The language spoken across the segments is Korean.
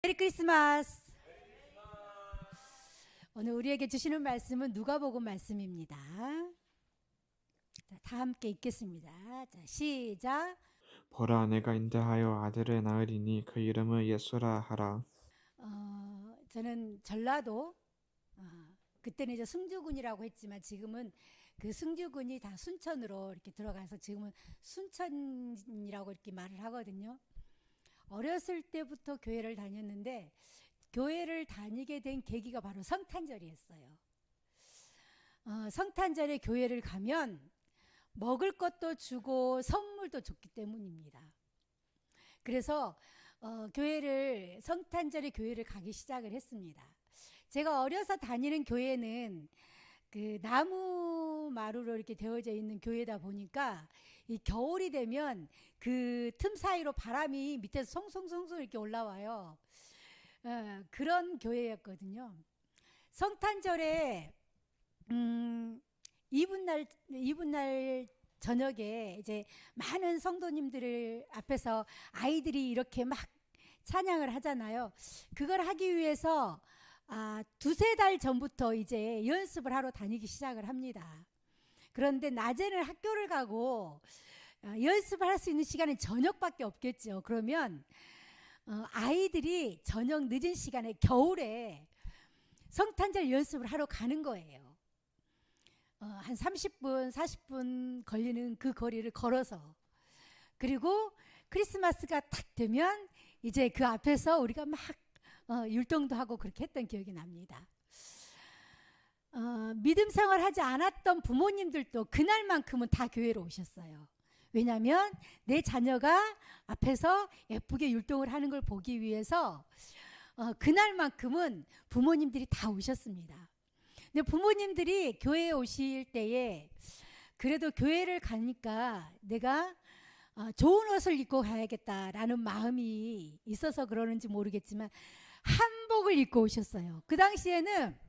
메리 크리스마스. 오늘 우리에게 주시는 말씀은 누가복음 말씀입니다. 자, 다 함께 읽겠습니다. 자, 시작. 보라, 내가 인자하여 아들을 낳으리니 그 이름을 예수라 하라. 저는 전라도, 그때는 이제 승주군이라고 했지만 지금은 그 승주군이 다 순천으로 이렇게 들어가서 지금은 순천이라고 이렇게 말을 하거든요. 어렸을 때부터 교회를 다녔는데 교회를 다니게 된 계기가 바로 성탄절이었어요. 성탄절에 교회를 가면 먹을 것도 주고 선물도 줬기 때문입니다. 그래서 성탄절에 교회를 가기 시작을 했습니다. 제가 어려서 다니는 교회는 그 나무 마루로 이렇게 되어져 있는 교회다 보니까 이 겨울이 되면 그 틈 사이로 바람이 밑에서 송송송송 이렇게 올라와요. 그런 교회였거든요. 성탄절에 이브날 저녁에 이제 많은 성도님들을 앞에서 아이들이 이렇게 막 찬양을 하잖아요. 그걸 하기 위해서 두세 달 전부터 이제 연습을 하러 다니기 시작을 합니다. 그런데 낮에는 학교를 가고 연습을 할 수 있는 시간은 저녁밖에 없겠죠. 그러면 아이들이 저녁 늦은 시간에 겨울에 성탄절 연습을 하러 가는 거예요. 한 30분, 40분 걸리는 그 거리를 걸어서. 그리고 크리스마스가 탁 되면 이제 그 앞에서 우리가 막 율동도 하고 그렇게 했던 기억이 납니다. 믿음 생활 하지 않았던 부모님들도 그날만큼은 다 교회로 오셨어요. 왜냐하면 내 자녀가 앞에서 예쁘게 율동을 하는 걸 보기 위해서 그날만큼은 부모님들이 다 오셨습니다. 근데 부모님들이 교회에 오실 때에 그래도 교회를 가니까 내가 좋은 옷을 입고 가야겠다라는 마음이 있어서 그러는지 모르겠지만 한복을 입고 오셨어요. 그 당시에는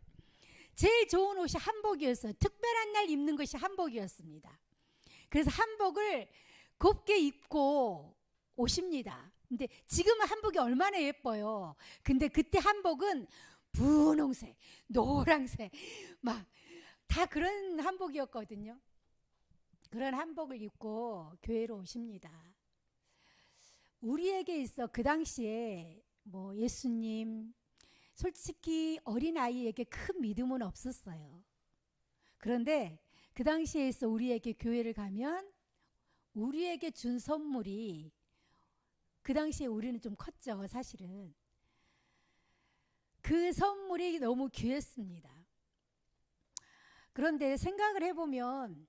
제일 좋은 옷이 한복이었어요. 특별한 날 입는 것이 한복이었습니다. 그래서 한복을 곱게 입고 오십니다. 근데 지금은 한복이 얼마나 예뻐요. 근데 그때 한복은 분홍색, 노란색 막 다 그런 한복이었거든요. 그런 한복을 입고 교회로 오십니다. 우리에게 있어 그 당시에 뭐 예수님 솔직히 어린아이에게 큰 믿음은 없었어요. 그런데 그 당시에 있어 우리에게 교회를 가면 우리에게 준 선물이 그 당시에 우리는 좀 컸죠, 사실은. 그 선물이 너무 귀했습니다. 그런데 생각을 해보면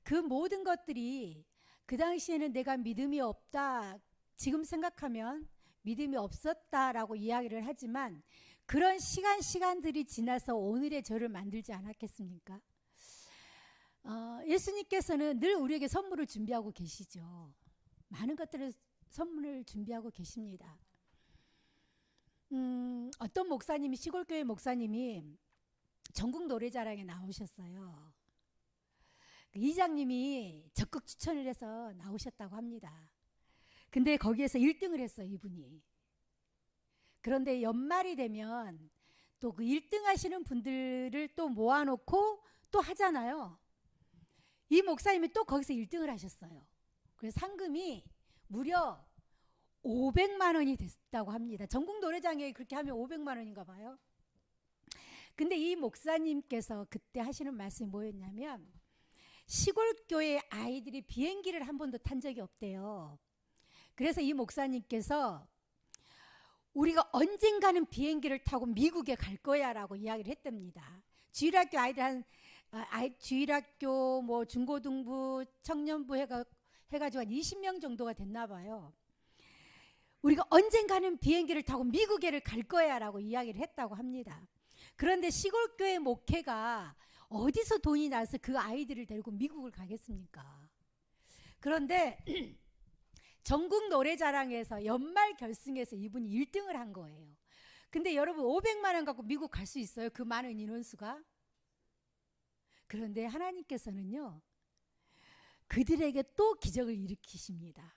그 모든 것들이 그 당시에는 내가 믿음이 없다, 지금 생각하면 믿음이 없었다라고 이야기를 하지만 그런 시간들이 지나서 오늘의 저를 만들지 않았겠습니까? 예수님께서는 늘 우리에게 선물을 준비하고 계시죠. 많은 것들을 선물을 준비하고 계십니다. 어떤 목사님이, 시골교회 목사님이 전국 노래자랑에 나오셨어요. 그 이장님이 적극 추천을 해서 나오셨다고 합니다. 근데 거기에서 1등을 했어요, 이분이. 그런데 연말이 되면 또 그 1등 하시는 분들을 또 모아놓고 또 하잖아요. 이 목사님이 또 거기서 1등을 하셨어요. 그래서 상금이 무려 500만 원이 됐다고 합니다. 전국 노래장에 그렇게 하면 500만 원인가 봐요. 근데 이 목사님께서 그때 하시는 말씀이 뭐였냐면 시골교회 아이들이 비행기를 한 번도 탄 적이 없대요. 그래서 이 목사님께서 우리가 언젠가는 비행기를 타고 미국에 갈 거야 라고 이야기를 했답니다. 주일학교 아이들 주일학교 뭐 중고등부 청년부 해가지고 한 20명 정도가 됐나 봐요. 우리가 언젠가는 비행기를 타고 미국에를 갈 거야 라고 이야기를 했다고 합니다. 그런데 시골교회 목회가 어디서 돈이 나서 그 아이들을 데리고 미국을 가겠습니까? 그런데 전국 노래자랑에서 연말 결승에서 이분이 1등을 한 거예요. 근데 여러분 500만 원 갖고 미국 갈 수 있어요? 그 많은 인원수가? 그런데 하나님께서는요, 그들에게 또 기적을 일으키십니다.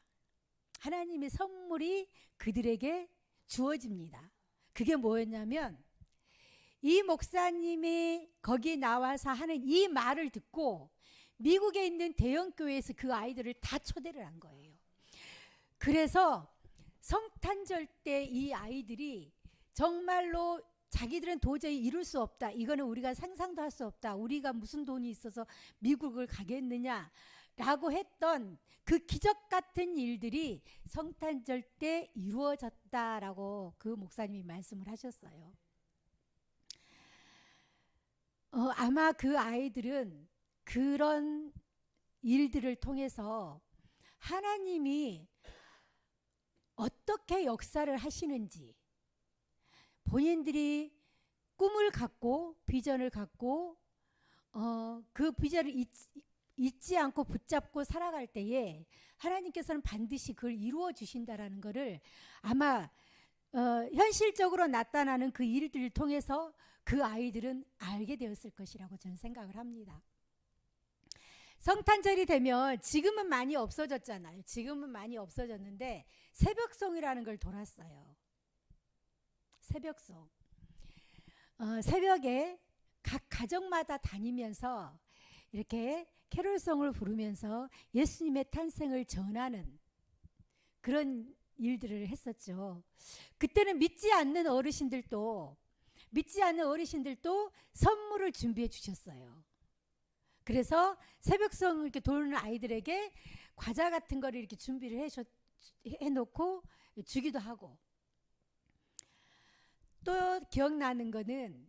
하나님의 선물이 그들에게 주어집니다. 그게 뭐였냐면 이 목사님이 거기 나와서 하는 이 말을 듣고 미국에 있는 대형 교회에서 그 아이들을 다 초대를 한 거예요. 그래서 성탄절 때 이 아이들이 정말로 자기들은 도저히 이룰 수 없다. 이거는 우리가 상상도 할 수 없다. 우리가 무슨 돈이 있어서 미국을 가겠느냐 라고 했던 그 기적 같은 일들이 성탄절 때 이루어졌다라고 그 목사님이 말씀을 하셨어요. 아마 그 아이들은 그런 일들을 통해서 하나님이 어떻게 역사를 하시는지, 본인들이 꿈을 갖고 비전을 갖고 그 비전을 잊지 않고 붙잡고 살아갈 때에 하나님께서는 반드시 그걸 이루어 주신다라는 것을 아마 현실적으로 나타나는 그 일들을 통해서 그 아이들은 알게 되었을 것이라고 저는 생각을 합니다. 성탄절이 되면 지금은 많이 없어졌잖아요. 지금은 많이 없어졌는데 새벽송이라는 걸 돌았어요. 새벽송. 새벽에 각 가정마다 다니면서 이렇게 캐롤송을 부르면서 예수님의 탄생을 전하는 그런 일들을 했었죠. 그때는 믿지 않는 어르신들도 선물을 준비해 주셨어요. 그래서 새벽송 이렇게 도는 아이들에게 과자 같은 거를 이렇게 준비를 해놓고 주기도 하고, 또 기억나는 거는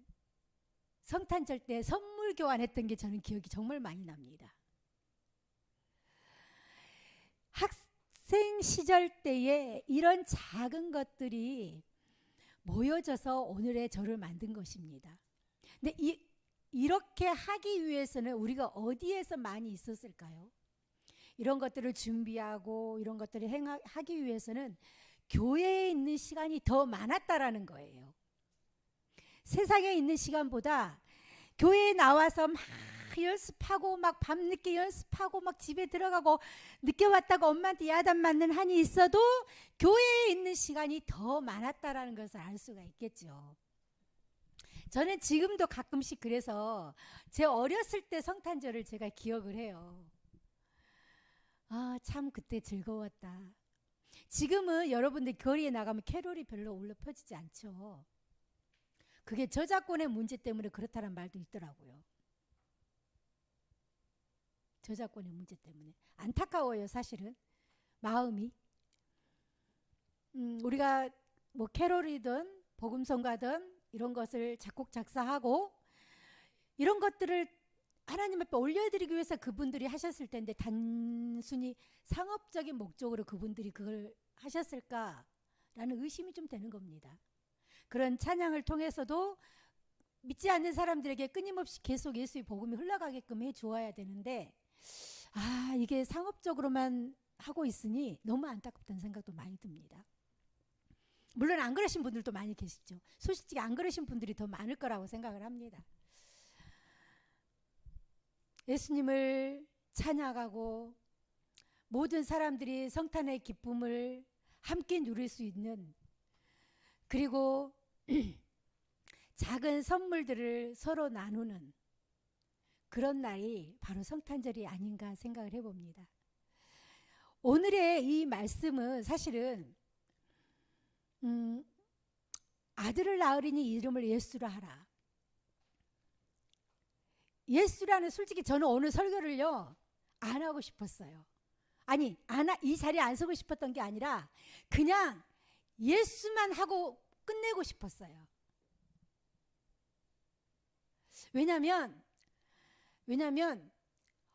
성탄절 때 선물 교환했던 게 저는 기억이 정말 많이 납니다. 학생 시절 때에 이런 작은 것들이 모여져서 오늘의 저를 만든 것입니다. 근데 이렇게 하기 위해서는 우리가 어디에서 많이 있었을까요? 이런 것들을 준비하고 이런 것들을 하기 위해서는 교회에 있는 시간이 더 많았다라는 거예요. 세상에 있는 시간보다 교회에 나와서 막 연습하고 막 밤늦게 연습하고 막 집에 들어가고 늦게 왔다고 엄마한테 야단 맞는 한이 있어도 교회에 있는 시간이 더 많았다라는 것을 알 수가 있겠죠. 저는 지금도 가끔씩 그래서 제 어렸을 때 성탄절을 제가 기억을 해요. 아, 참 그때 즐거웠다. 지금은 여러분들 거리에 나가면 캐롤이 별로 울려 퍼지지 않죠. 그게 저작권의 문제 때문에 그렇다는 말도 있더라고요. 저작권의 문제 때문에. 안타까워요, 사실은. 마음이. 우리가 뭐 캐롤이든 복음성가든 이런 것을 작곡 작사하고 이런 것들을 하나님 앞에 올려드리기 위해서 그분들이 하셨을 텐데 단순히 상업적인 목적으로 그분들이 그걸 하셨을까라는 의심이 좀 되는 겁니다. 그런 찬양을 통해서도 믿지 않는 사람들에게 끊임없이 계속 예수의 복음이 흘러가게끔 해주어야 되는데 이게 상업적으로만 하고 있으니 너무 안타깝다는 생각도 많이 듭니다. 물론 안 그러신 분들도 많이 계시죠. 솔직히 안 그러신 분들이 더 많을 거라고 생각을 합니다. 예수님을 찬양하고 모든 사람들이 성탄의 기쁨을 함께 누릴 수 있는, 그리고 작은 선물들을 서로 나누는 그런 날이 바로 성탄절이 아닌가 생각을 해봅니다. 오늘의 이 말씀은 사실은 아들을 낳으리니 이름을 예수라 하라. 예수라는, 솔직히 저는 오늘 설교를요 안 하고 싶었어요. 아니 이 자리에 안 서고 싶었던 게 아니라 그냥 예수만 하고 끝내고 싶었어요. 왜냐면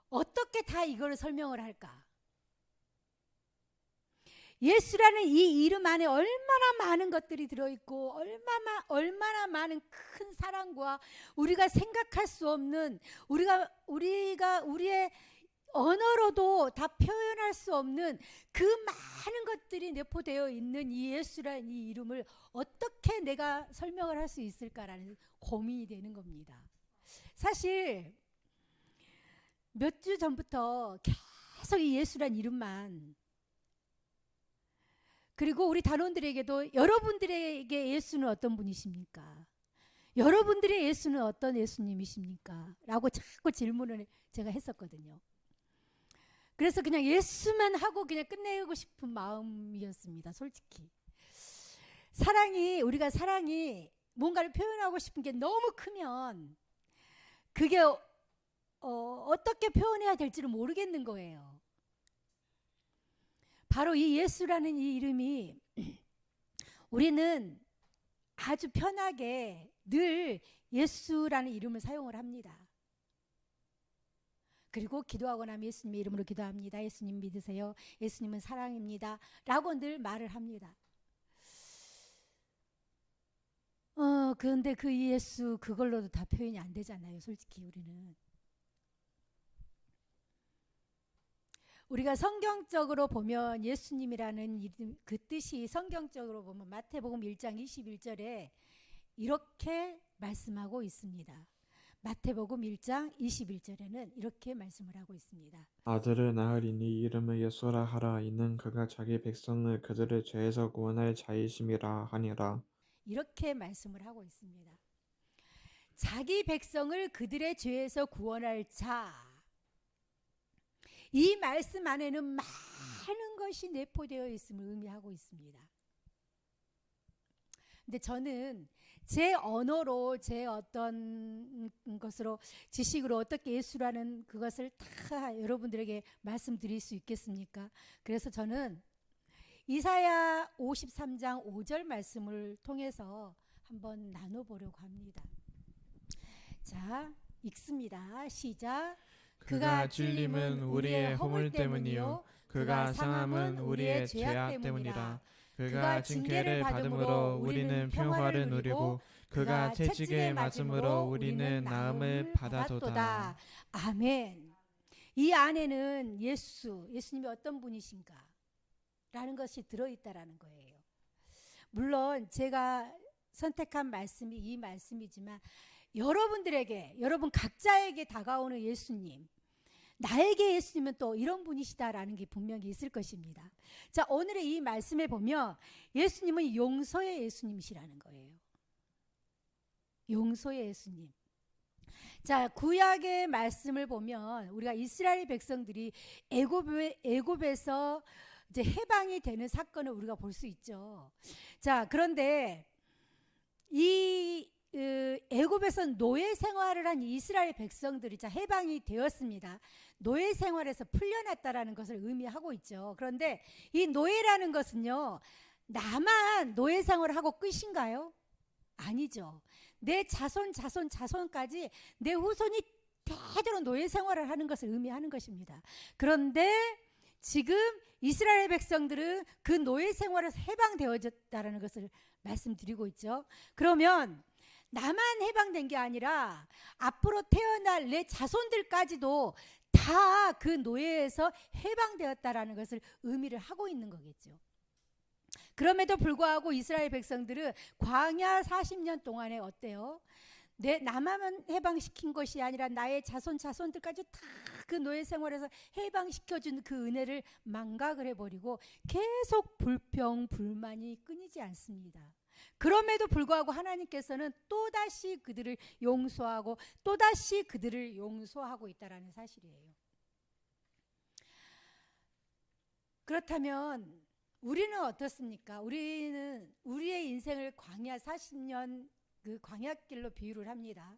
어떻게 다 이걸 설명을 할까? 예수라는 이 이름 안에 얼마나 많은 것들이 들어있고 얼마나 많은 큰 사랑과 우리가 생각할 수 없는, 우리의 언어로도 다 표현할 수 없는 그 많은 것들이 내포되어 있는 이 예수라는 이 이름을 어떻게 내가 설명을 할 수 있을까라는 고민이 되는 겁니다. 사실 몇 주 전부터 계속 이 예수라는 이름만 그리고 우리 단원들에게도 여러분들에게 예수는 어떤 분이십니까? 여러분들의 예수는 어떤 예수님이십니까? 라고 자꾸 질문을 제가 했었거든요. 그래서 그냥 예수만 하고 그냥 끝내고 싶은 마음이었습니다. 솔직히. 우리가 사랑이 뭔가를 표현하고 싶은 게 너무 크면 그게 어떻게 표현해야 될지를 모르겠는 거예요. 바로 이 예수라는 이 이름이 우리는 아주 편하게 늘 예수라는 이름을 사용을 합니다. 그리고 기도하고 나면 예수님의 이름으로 기도합니다. 예수님 믿으세요. 예수님은 사랑입니다. 라고 늘 말을 합니다. 그런데 그 예수 그걸로도 다 표현이 안 되잖아요. 솔직히 우리는. 우리가 성경적으로 보면 예수님이라는 이름, 그 뜻이 성경적으로 보면 마태복음 1장 21절에 이렇게 말씀하고 있습니다. 마태복음 1장 21절에는 이렇게 말씀을 하고 있습니다. 아들을 낳으리니 이름을 예수라 하라. 이는 그가 자기 백성을 그들의 죄에서 구원할 자이심이라 하니라. 이렇게 말씀을 하고 있습니다. 자기 백성을 그들의 죄에서 구원할 자. 이 말씀 안에는 많은 것이 내포되어 있음을 의미하고 있습니다. 근데 저는 제 언어로 제 어떤 것으로 지식으로 어떻게 예수라는 그것을 다 여러분들에게 말씀드릴 수 있겠습니까? 그래서 저는 이사야 53장 5절 말씀을 통해서 한번 나눠보려고 합니다. 자, 읽습니다. 시작. 그가 찔림은 우리의 허물 때문이요 그가 상함은 우리의 죄악 때문이라. 그가 징계를 받음으로 우리는 평화를 누리고 그가 채찍에 맞음으로 우리는 나음을 받았도다. 아멘. 이 안에는 예수님이 어떤 분이신가 라는 것이 들어있다라는 거예요. 물론 제가 선택한 말씀이 이 말씀이지만 여러분 각자에게 다가오는 예수님, 나에게 예수님은 또 이런 분이시다라는 게 분명히 있을 것입니다. 자, 오늘의 이 말씀에 보면 예수님은 용서의 예수님이시라는 거예요. 용서의 예수님. 자, 구약의 말씀을 보면 우리가 이스라엘 백성들이 애굽에서 이제 해방이 되는 사건을 우리가 볼 수 있죠. 자, 그런데 이 애굽에서 노예 생활을 한 이스라엘 백성들이 해방이 되었습니다. 노예 생활에서 풀려났다라는 것을 의미하고 있죠. 그런데 이 노예라는 것은요, 나만 노예 생활을 하고 끝인가요? 아니죠. 내 자손까지 내 후손이 대대로 노예 생활을 하는 것을 의미하는 것입니다. 그런데 지금 이스라엘 백성들은 그 노예 생활에서 해방되어졌다는 것을 말씀드리고 있죠. 그러면 나만 해방된 게 아니라 앞으로 태어날 내 자손들까지도 다 그 노예에서 해방되었다라는 것을 의미를 하고 있는 거겠죠. 그럼에도 불구하고 이스라엘 백성들은 광야 40년 동안에 어때요? 나만 해방시킨 것이 아니라 나의 자손들까지 다 그 노예 생활에서 해방시켜준 그 은혜를 망각을 해버리고 계속 불평불만이 끊이지 않습니다. 그럼에도 불구하고 하나님께서는 또다시 그들을 용서하고 또다시 그들을 용서하고 있다는 사실이에요. 그렇다면 우리는 어떻습니까? 우리는 우리의 인생을 광야 40년 그 광야길로 비유를 합니다.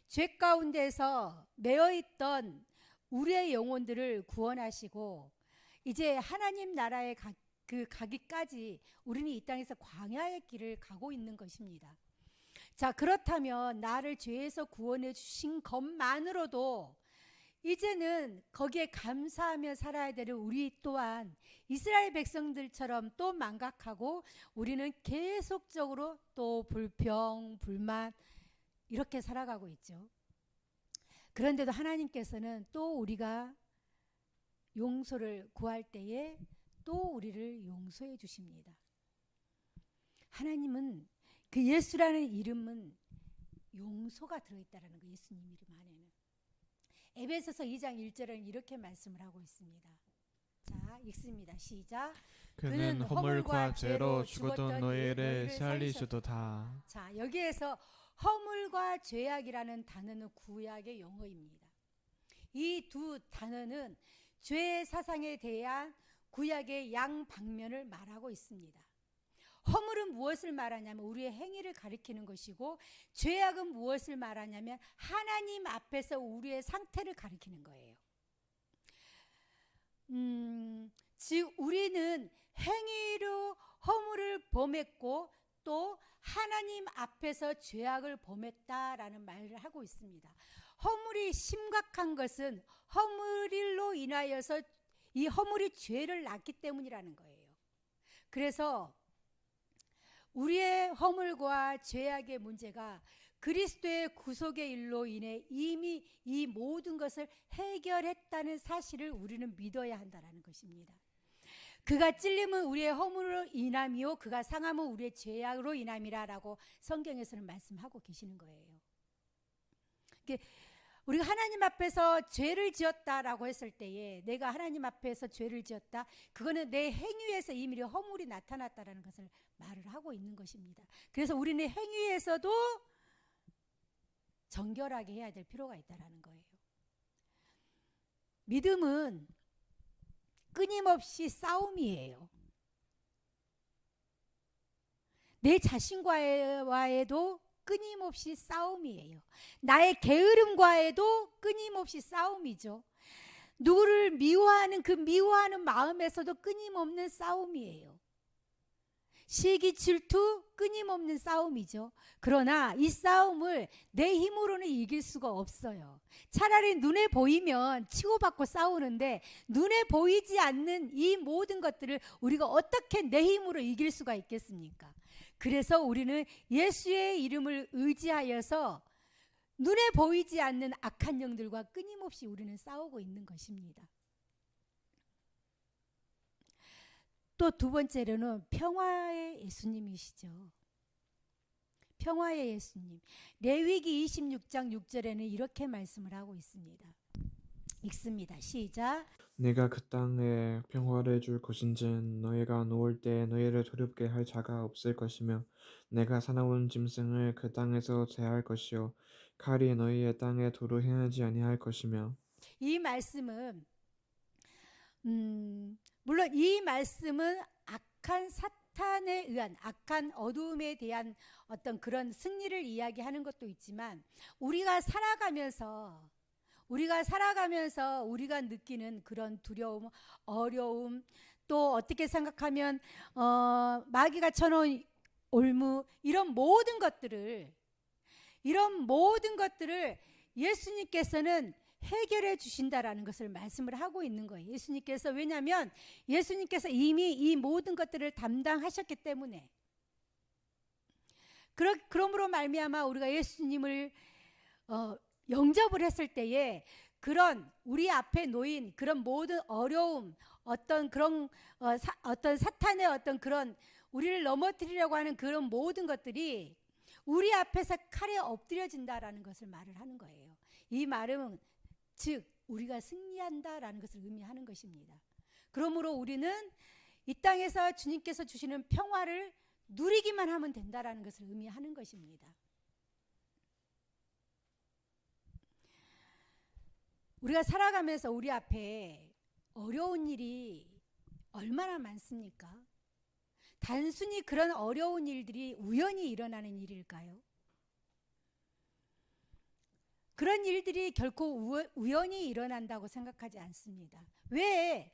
죄 가운데서 매어있던 우리의 영혼들을 구원하시고 이제 하나님 나라에 가기까지 우리는 이 땅에서 광야의 길을 가고 있는 것입니다. 자, 그렇다면 나를 죄에서 구원해 주신 것만으로도 이제는 거기에 감사하며 살아야 되는 우리 또한 이스라엘 백성들처럼 또 망각하고 우리는 계속적으로 또 불평, 불만 이렇게 살아가고 있죠. 그런데도 하나님께서는 또 우리가 용서를 구할 때에 또 우리를 용서해 주십니다. 하나님은 그 예수라는 이름은 용서가 들어있다는 거, 예수님 이름 안에는. 에베소서 2장 1절은 이렇게 말씀을 하고 있습니다. 자, 읽습니다. 시작. 그는 허물과 죄로 죽었던 너희를 살리시도다. 자, 여기에서 허물과 죄악이라는 단어는 구약의 용어입니다. 이 두 단어는 죄의 사상에 대한 구약의 양방면을 말하고 있습니다. 허물은 무엇을 말하냐면 우리의 행위를 가리키는 것이고, 죄악은 무엇을 말하냐면 하나님 앞에서 우리의 상태를 가리키는 거예요. 즉 우리는 행위로 허물을 범했고 또 하나님 앞에서 죄악을 범했다라는 말을 하고 있습니다. 허물이 심각한 것은 허물로 인하여서 이 허물이 죄를 낳기 때문이라는 거예요. 그래서 우리의 허물과 죄악의 문제가 그리스도의 구속의 일로 인해 이미 이 모든 것을 해결했다는 사실을 우리는 믿어야 한다는 것입니다. 그가 찔림은 우리의 허물로 인함이요 그가 상함은 우리의 죄악으로 인함이라라고 성경에서는 말씀하고 계시는 거예요. 우리가 하나님 앞에서 죄를 지었다라고 했을 때에, 내가 하나님 앞에서 죄를 지었다, 그거는 내 행위에서 이미 허물이 나타났다라는 것을 말을 하고 있는 것입니다. 그래서 우리는 행위에서도 정결하게 해야 될 필요가 있다라는 거예요. 믿음은 끊임없이 싸움이에요. 내 자신과도 끊임없이 싸움이에요. 나의 게으름과도 끊임없이 싸움이죠. 누구를 미워하는 그 미워하는 마음에서도 끊임없는 싸움이에요. 시기, 질투, 끊임없는 싸움이죠. 그러나 이 싸움을 내 힘으로는 이길 수가 없어요. 차라리 눈에 보이면 치고받고 싸우는데 눈에 보이지 않는 이 모든 것들을 우리가 어떻게 내 힘으로 이길 수가 있겠습니까? 그래서 우리는 예수의 이름을 의지하여서 눈에 보이지 않는 악한 영들과 끊임없이 우리는 싸우고 있는 것입니다. 또 두 번째로는 평화의 예수님이시죠. 평화의 예수님. 레위기 26장 6절에는 이렇게 말씀을 하고 있습니다. 읽습니다. 시작. 내가 그 땅에 평화를 줄 것인즉 너희가 누울 때 너희를 두렵게 할 자가 없을 것이며 내가 사나운 짐승을 그 땅에서 제할 것이요 칼이 너희의 땅에 도로 행하지 아니할 것이며. 이 말씀은 물론 이 말씀은 악한 사탄에 의한 악한 어두움에 대한 어떤 그런 승리를 이야기하는 것도 있지만 우리가 살아가면서 우리가 느끼는 그런 두려움, 어려움, 또 어떻게 생각하면 마귀가 쳐놓은 올무, 이런 모든 것들을 예수님께서는 해결해 주신다라는 것을 말씀을 하고 있는 거예요. 예수님께서, 왜냐하면 예수님께서 이미 이 모든 것들을 담당하셨기 때문에. 그러므로 말미암아 우리가 예수님을 영접을 했을 때에 그런 우리 앞에 놓인 그런 모든 어려움, 어떤 그런 어떤 사탄의 어떤 그런 우리를 넘어뜨리려고 하는 그런 모든 것들이 우리 앞에서 칼에 엎드려진다라는 것을 말을 하는 거예요. 이 말은 즉 우리가 승리한다라는 것을 의미하는 것입니다. 그러므로 우리는 이 땅에서 주님께서 주시는 평화를 누리기만 하면 된다라는 것을 의미하는 것입니다. 우리가 살아가면서 우리 앞에 어려운 일이 얼마나 많습니까? 단순히 그런 어려운 일들이 우연히 일어나는 일일까요? 그런 일들이 결코 우연히 일어난다고 생각하지 않습니다. 왜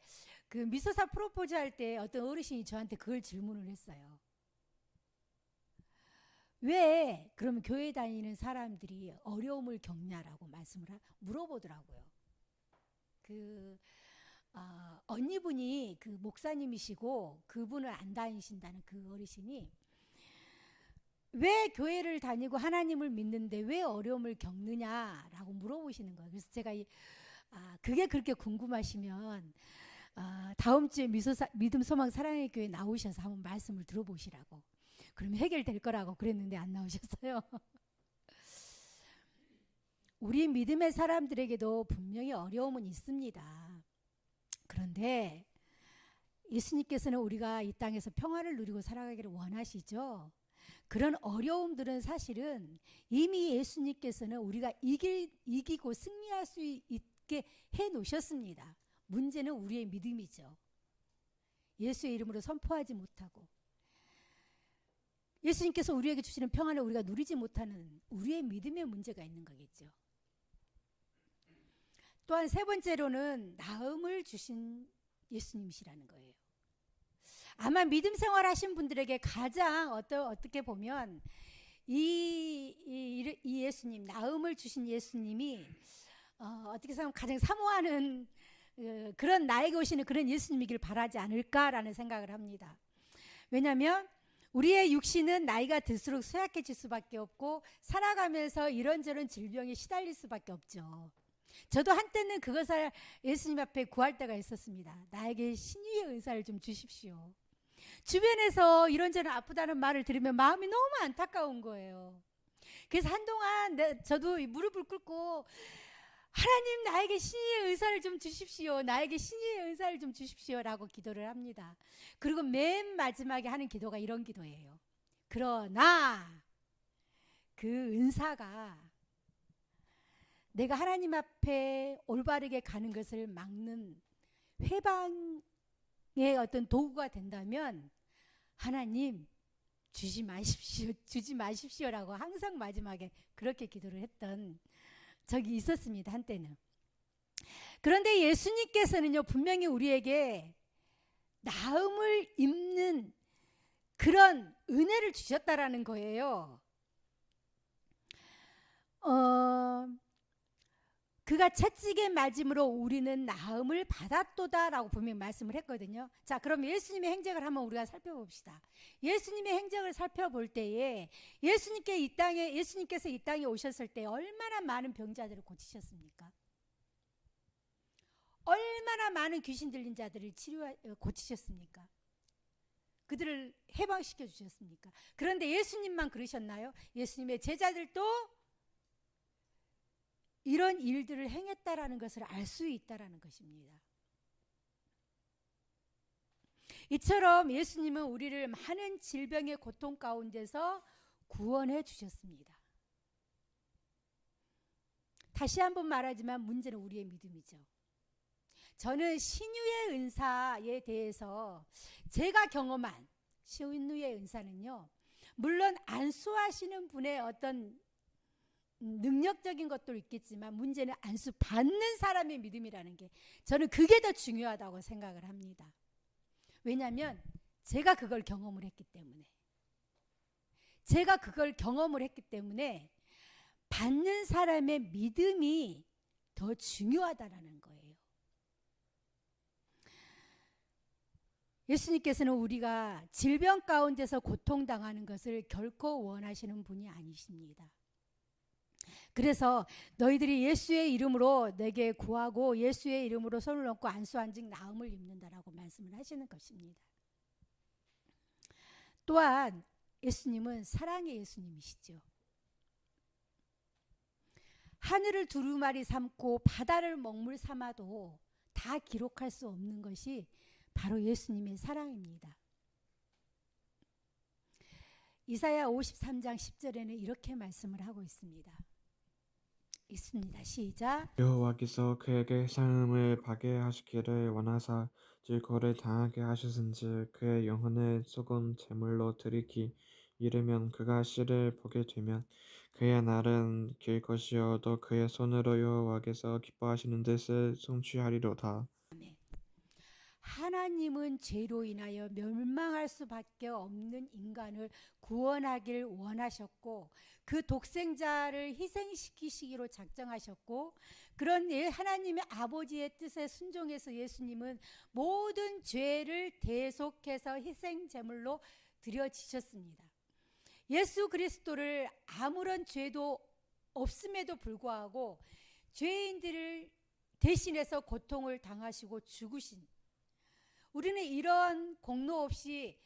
그 미소사 프로포즈 할 때 어떤 어르신이 저한테 그걸 질문을 했어요. 왜 그러면 교회 다니는 사람들이 어려움을 겪냐라고 물어보더라고요. 언니분이 그 목사님이시고 그분을 안 다니신다는 그 어르신이 왜 교회를 다니고 하나님을 믿는데 왜 어려움을 겪느냐라고 물어보시는 거예요. 그래서 제가 그게 그렇게 궁금하시면 다음 주에 믿음 소망 사랑의 교회 나오셔서 한번 말씀을 들어보시라고. 그러면 해결될 거라고 그랬는데 안 나오셨어요. 우리 믿음의 사람들에게도 분명히 어려움은 있습니다. 그런데 예수님께서는 우리가 이 땅에서 평화를 누리고 살아가기를 원하시죠. 그런 어려움들은 사실은 이미 예수님께서는 우리가 이기고 승리할 수 있게 해 놓으셨습니다. 문제는 우리의 믿음이죠. 예수의 이름으로 선포하지 못하고 예수님께서 우리에게 주시는 평안을 우리가 누리지 못하는 우리의 믿음의 문제가 있는 거겠죠. 또한 세 번째로는 나음을 주신 예수님이시라는 거예요. 아마 믿음 생활하신 분들에게 가장 어떻게 보면 이 예수님, 나음을 주신 예수님이 어떻게 생각하면 가장 사모하는 그런 나에게 오시는 그런 예수님이길 바라지 않을까라는 생각을 합니다. 왜냐하면 우리의 육신은 나이가 들수록 쇠약해질 수밖에 없고 살아가면서 이런저런 질병에 시달릴 수밖에 없죠. 저도 한때는 그것을 예수님 앞에 구할 때가 있었습니다. 나에게 신유의 은사를 좀 주십시오. 주변에서 이런저런 아프다는 말을 들으면 마음이 너무 안타까운 거예요. 그래서 한동안 저도 무릎을 꿇고 하나님 나에게 신유의 은사를 좀 주십시오. 나에게 신유의 은사를 좀 주십시오 라고 기도를 합니다. 그리고 맨 마지막에 하는 기도가 이런 기도예요. 그러나 그 은사가 내가 하나님 앞에 올바르게 가는 것을 막는 회방의 어떤 도구가 된다면 하나님 주지 마십시오라고 항상 마지막에 그렇게 기도를 했던 적이 있었습니다. 한때는. 그런데 예수님께서는요 분명히 우리에게 나음을 입는 그런 은혜를 주셨다라는 거예요. 그가 채찍에 맞음으로 우리는 나음을 받았도다라고 분명히 말씀을 했거든요. 자, 그럼 예수님의 행적을 한번 우리가 살펴봅시다. 예수님의 행적을 살펴볼 때에 예수님께서 이 땅에 오셨을 때 얼마나 많은 병자들을 고치셨습니까? 얼마나 많은 귀신 들린 자들을 고치셨습니까? 그들을 해방시켜 주셨습니까? 그런데 예수님만 그러셨나요? 예수님의 제자들도 이런 일들을 행했다라는 것을 알 수 있다라는 것입니다. 이처럼 예수님은 우리를 많은 질병의 고통 가운데서 구원해 주셨습니다. 다시 한번 말하지만 문제는 우리의 믿음이죠. 저는 신유의 은사에 대해서 제가 경험한 신유의 은사는요, 물론 안수하시는 분의 어떤 능력적인 것도 있겠지만 문제는 안수 받는 사람의 믿음이라는 게 저는 그게 더 중요하다고 생각을 합니다. 왜냐하면 제가 그걸 경험을 했기 때문에 받는 사람의 믿음이 더 중요하다라는 거예요. 예수님께서는 우리가 질병 가운데서 고통당하는 것을 결코 원하시는 분이 아니십니다. 그래서 너희들이 예수의 이름으로 내게 구하고 예수의 이름으로 손을 얹고 안수한즉 나음을 입는다라고 말씀을 하시는 것입니다. 또한 예수님은 사랑의 예수님이시죠. 하늘을 두루마리 삼고 바다를 먹물 삼아도 다 기록할 수 없는 것이 바로 예수님의 사랑입니다. 이사야 53장 10절에는 이렇게 말씀을 하고 있습니다. 읽습니다. 시작. 여호와께서 그에게 상음을 파괴하시기를 원하사 질거를 당하게 하셨은즉 그의 영혼을 소금 제물로 들이키 이르면 그가 씨를 보게 되면 그의 날은 길 것이요 또 그의 손으로 여호와께서 기뻐하시는 뜻을 성취하리로다. 하나님은 죄로 인하여 멸망할 수밖에 없는 인간을 구원하길 원하셨고 그 독생자를 희생시키시기로 작정하셨고 그런 하나님의 아버지의 뜻에 순종해서 예수님은 모든 죄를 대속해서 희생 제물로 드려지셨습니다. 예수 그리스도를 아무런 죄도 없음에도 불구하고 죄인들을 대신해서 고통을 당하시고 죽으신 우리는 이런 공로 없이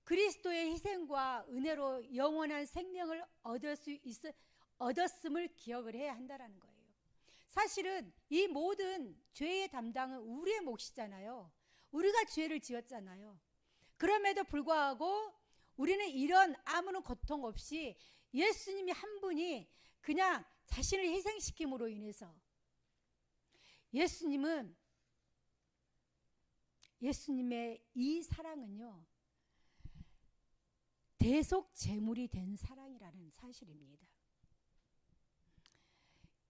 그리스도의 희생과 은혜로 영원한 생명을 얻었음을 기억을 해야 한다는 거예요. 사실은 이 모든 죄의 담당은 우리의 몫이잖아요. 우리가 죄를 지었잖아요. 그럼에도 불구하고 우리는 이런 아무런 고통 없이 예수님이 한 분이 그냥 자신을 희생시킴으로 인해서 예수님의 이 사랑은요, 대속제물이 된 사랑이라는 사실입니다.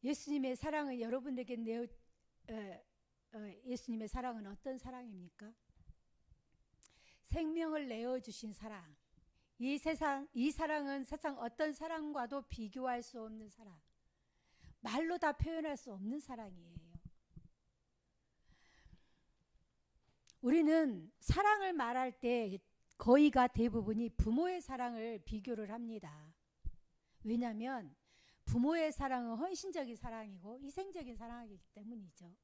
예수님의 사랑은 여러분에게 예수님의 사랑은 어떤 사랑입니까? 생명을 내어주신 사랑. 이 사랑은 세상 어떤 사랑과도 비교할 수 없는 사랑. 말로 다 표현할 수 없는 사랑이에요. 우리는 사랑을 말할 때 거의가 대부분이 부모의 사랑을 비교를 합니다. 왜냐하면 부모의 사랑은 헌신적인 사랑이고 희생적인 사랑이기 때문이죠.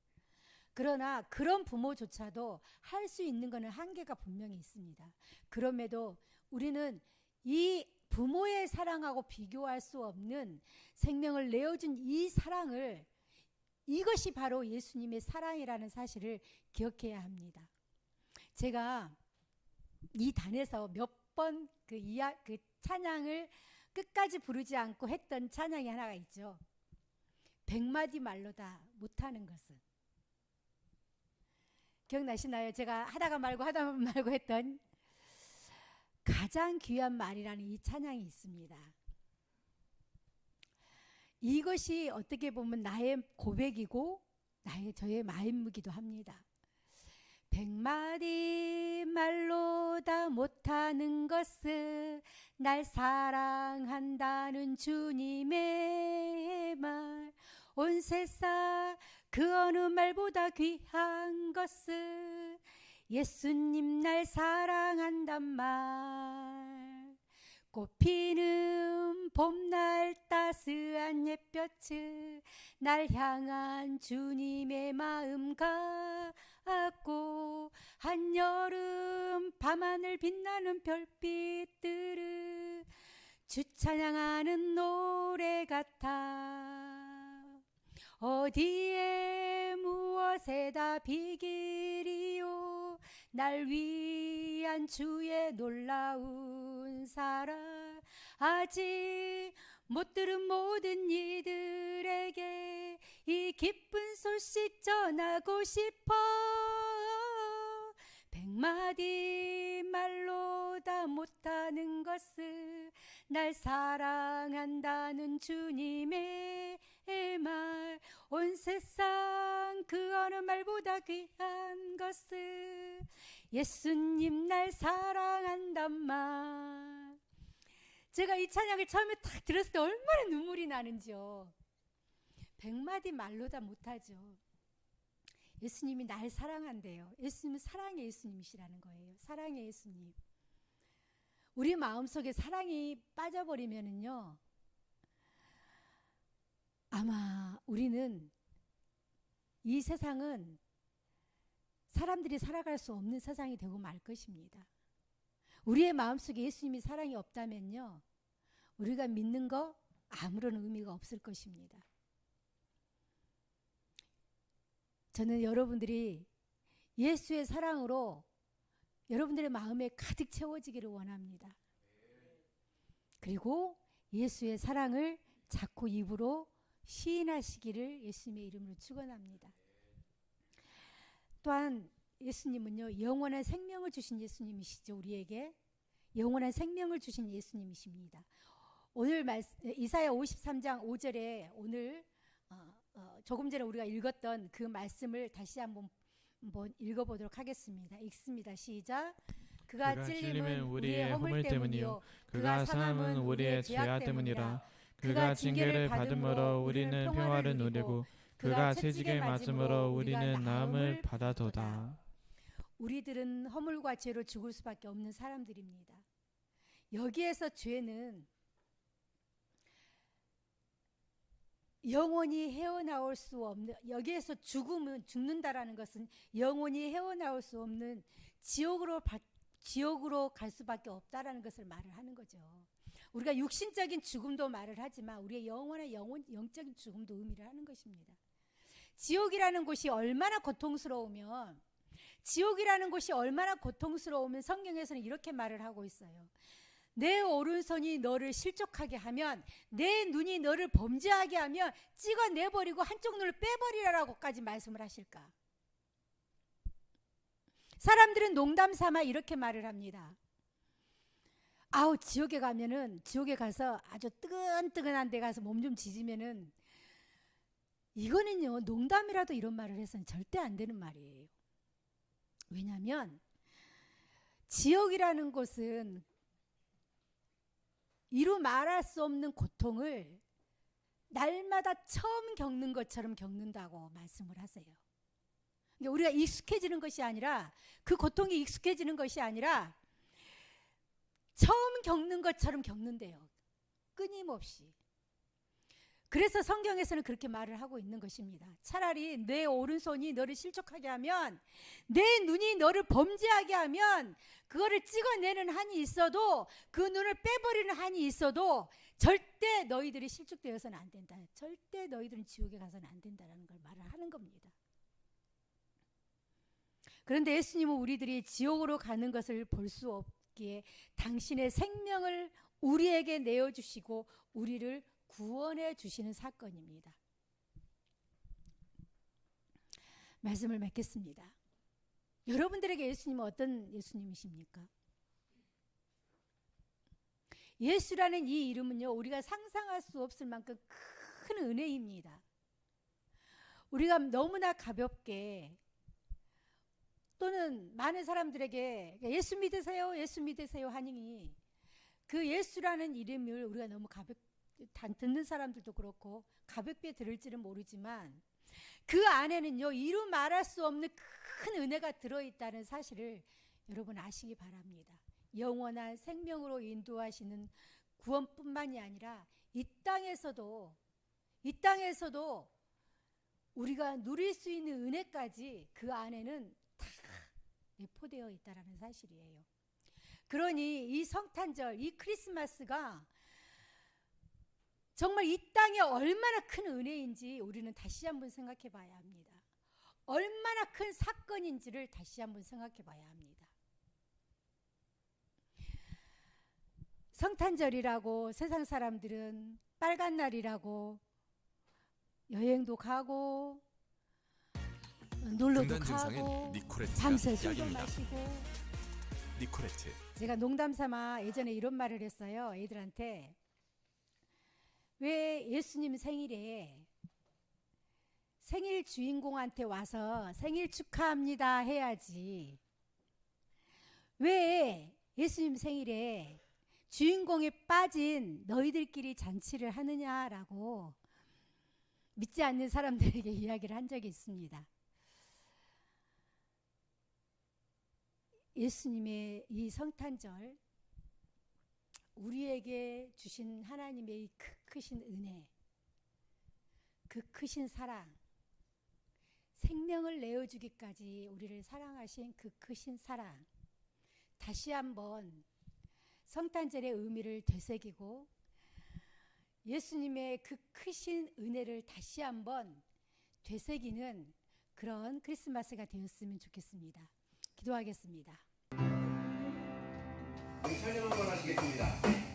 그러나 그런 부모조차도 할 수 있는 것은 한계가 분명히 있습니다. 그럼에도 우리는 이 부모의 사랑하고 비교할 수 없는 생명을 내어준 이 사랑을, 이것이 바로 예수님의 사랑이라는 사실을 기억해야 합니다. 제가 이 단에서 몇 번 그 찬양을 끝까지 부르지 않고 했던 찬양이 하나가 있죠. 100마디 말로 다 못하는 것은. 기억나시나요? 제가 하다가 말고 했던 가장 귀한 말이라는 이 찬양이 있습니다. 이것이 어떻게 보면 나의 고백이고 저의 마음이기도 합니다. 100마디 말로 다 못하는 것은 날 사랑한다는 주님의 말, 온 세상 그 어느 말보다 귀한 것은 예수님 날 사랑한단 말. 꽃피는 봄날 따스한 햇볕을 날 향한 주님의 마음 같고, 한여름 밤하늘 빛나는 별빛들을 주 찬양하는 노래 같아. 어디에 무엇에다 비길이요, 날 위한 주의 놀라운 사랑. 아직 못 들은 모든 이들에게 이 기쁜 소식 전하고 싶어. 100마디 말로 다 못하는 것을 날 사랑한다는 주님의 말, 온 세상 그 어느 말보다 귀한 것을 예수님 날 사랑한단 말. 제가 이 찬양을 처음에 딱 들었을 때 얼마나 눈물이 나는지요. 100마디 말로 다 못하죠. 예수님이 날 사랑한대요. 예수님은 사랑의 예수님이시라는 거예요. 사랑의 예수님. 우리 마음속에 사랑이 빠져버리면은요, 아마 우리는, 이 세상은 사람들이 살아갈 수 없는 세상이 되고 말 것입니다. 우리의 마음속에 예수님이 사랑이 없다면요, 우리가 믿는 거 아무런 의미가 없을 것입니다. 저는 여러분들이 예수의 사랑으로 여러분들의 마음에 가득 채워지기를 원합니다. 그리고 예수의 사랑을 자꾸 입으로 시인하시기를 예수님의 이름으로 축원합니다. 또한 예수님은요, 영원한 생명을 주신 예수님이시죠. 우리에게 영원한 생명을 주신 예수님이십니다. 오늘 이사야 53장 5절에 오늘 조금 전에 우리가 읽었던 그 말씀을 다시 한번 읽어보도록 하겠습니다. 읽습니다. 시작. 그가 찔림은 우리의 허물 때문이요, 그가 상함은 우리의 죄악 때문이라. 그가 징계를 받음으로 우리는 평화를 누리고 그가 채찍에 맞음으로 우리는 나음을 받아도다. 우리들은 허물과 죄로 죽을 수밖에 없는 사람들입니다. 여기에서 죄는 영원히 헤어나올 수 없는, 여기에서 죽는다라는 것은 영원히 헤어나올 수 없는 지옥으로 갈 수밖에 없다라는 것을 말을 하는 거죠. 우리가 육신적인 죽음도 말을 하지만 우리의 영원한 영적인 죽음도 의미를 하는 것입니다. 지옥이라는 곳이 얼마나 고통스러우면, 지옥이라는 곳이 얼마나 고통스러우면 성경에서는 이렇게 말을 하고 있어요. 내 오른손이 너를 실족하게 하면, 내 눈이 너를 범죄하게 하면 찍어내버리고 한쪽 눈을 빼버리라라고까지 말씀을 하실까. 사람들은 농담 삼아 이렇게 말을 합니다. 아우, 지옥에 가면은, 지옥에 가서 아주 뜨끈뜨끈한 데 가서 몸 좀 지지면은, 이거는요, 농담이라도 이런 말을 해서는 절대 안 되는 말이에요. 왜냐하면 지옥이라는 곳은 이루 말할 수 없는 고통을 날마다 처음 겪는 것처럼 겪는다고 말씀을 하세요. 그러니까 우리가 익숙해지는 것이 아니라, 그 고통이 익숙해지는 것이 아니라 처음 겪는 것처럼 겪는데요. 끊임없이. 그래서 성경에서는 그렇게 말을 하고 있는 것입니다. 차라리 내 오른손이 너를 실족하게 하면, 내 눈이 너를 범죄하게 하면, 그거를 찍어내는 한이 있어도, 그 눈을 빼버리는 한이 있어도 절대 너희들이 실족되어서는 안 된다. 절대 너희들은 지옥에 가서는 안 된다는 걸 말을 하는 겁니다. 그런데 예수님은 우리들이 지옥으로 가는 것을 볼 수 없기에 당신의 생명을 우리에게 내어주시고 우리를 구원해 주시는 사건입니다. 말씀을 맺겠습니다. 여러분들에게 예수님은 어떤 예수님이십니까? 예수라는 이 이름은요, 우리가 상상할 수 없을 만큼 큰 은혜입니다. 우리가 너무나 가볍게, 또는 많은 사람들에게 예수 믿으세요, 예수 믿으세요 하니, 그 예수라는 이름을 우리가 너무 가볍게, 듣는 사람들도 그렇고 가볍게 들을지는 모르지만, 그 안에는요, 이루 말할 수 없는 큰 은혜가 들어있다는 사실을 여러분 아시기 바랍니다. 영원한 생명으로 인도하시는 구원뿐만이 아니라 이 땅에서도 우리가 누릴 수 있는 은혜까지 그 안에는 다 내포되어 있다는 사실이에요. 그러니 이 성탄절, 이 크리스마스가 정말 이 땅에 얼마나 큰 은혜인지 우리는 다시 한번 생각해 봐야 합니다. 얼마나 큰 사건인지를 다시 한번 생각해 봐야 합니다. 성탄절이라고 세상 사람들은 빨간 날이라고 여행도 가고 놀러도 가고 밤새 술도 마시고. 니코레트. 제가 농담 삼아 예전에 이런 말을 했어요. 애들한테. 왜 예수님 생일에 생일 주인공한테 와서 생일 축하합니다 해야지, 왜 예수님 생일에 주인공에 빠진 너희들끼리 잔치를 하느냐라고 믿지 않는 사람들에게 이야기를 한 적이 있습니다. 예수님의 이 성탄절, 우리에게 주신 하나님의 이 크신 은혜, 그 크신 사랑, 생명을 내어주기까지 우리를 사랑하신 그 크신 사랑, 다시 한번 성탄절의 의미를 되새기고 예수님의 그 크신 은혜를 다시 한번 되새기는 그런 크리스마스가 되었으면 좋겠습니다. 기도하겠습니다. 찬양 한번 하시겠습니다.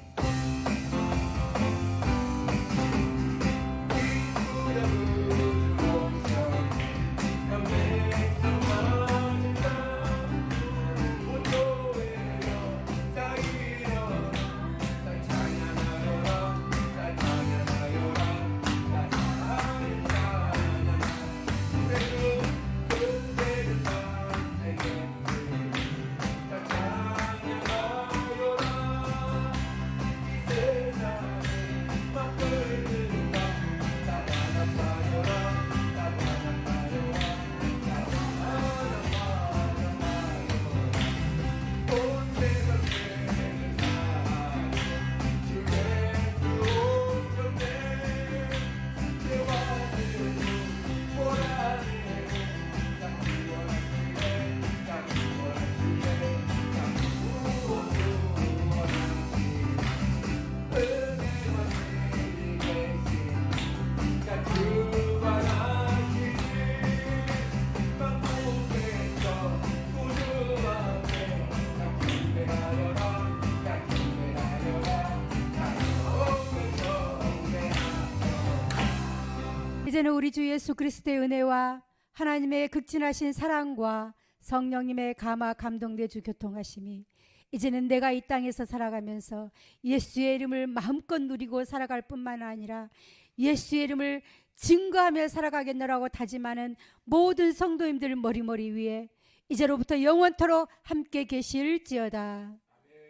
이제는 우리 주 예수 그리스도의 은혜와 하나님의 극진하신 사랑과 성령님의 감화 감동내주 교통하심이 이제는 내가 이 땅에서 살아가면서 예수의 이름을 마음껏 누리고 살아갈 뿐만 아니라 예수의 이름을 증거하며 살아가겠노라고 다짐하는 모든 성도님들 머리머리 위에 이제로부터 영원토록 함께 계실지어다.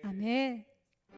아멘.